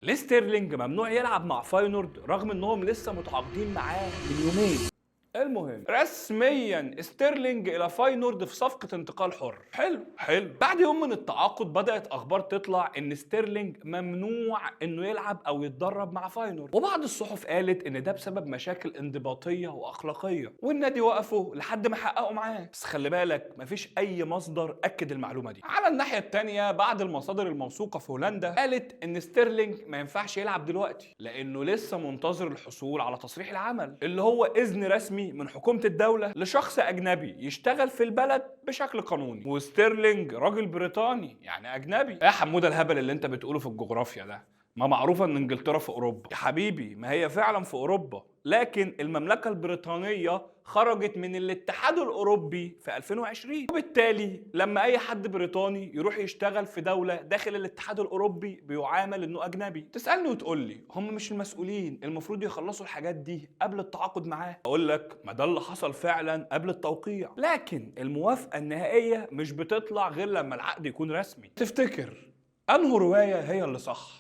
ليه ستيرلينج ممنوع يلعب مع فاينورد رغم انهم لسه متعاقدين معاه من يومين؟ المهم رسميا ستيرلينج الى فاينورد في صفقه انتقال حر. حلو بعد يوم من التعاقد بدات اخبار تطلع ان ستيرلينج ممنوع انه يلعب او يتدرب مع فاينورد، وبعض الصحف قالت ان ده بسبب مشاكل انضباطيه واخلاقيه والنادي وقفه لحد ما حققوا معاه. بس خلي بالك مفيش اي مصدر اكد المعلومه دي. على الناحيه الثانيه بعض المصادر الموثوقه في هولندا قالت ان ستيرلينج ما ينفعش يلعب دلوقتي لانه لسه منتظر الحصول على تصريح العمل اللي هو اذن رسمي من حكومة الدولة لشخص أجنبي يشتغل في البلد بشكل قانوني. وستيرلينج راجل بريطاني يعني أجنبي. إيه يا حمودة الهبل اللي أنت بتقوله في الجغرافيا ده؟ ما معروفة ان انجلترا في اوروبا يا حبيبي، ما هي فعلا في اوروبا، لكن المملكة البريطانية خرجت من الاتحاد الاوروبي في 2020، وبالتالي لما اي حد بريطاني يروح يشتغل في دولة داخل الاتحاد الاوروبي بيعامل انه اجنبي. تسألني وتقول لي هم مش المسؤولين المفروض يخلصوا الحاجات دي قبل التعاقد معاه؟ اقول لك ما ده اللي حصل فعلا قبل التوقيع، لكن الموافقة النهائية مش بتطلع غير لما العقد يكون رسمي. تفتكر انه رواية هي اللي صح؟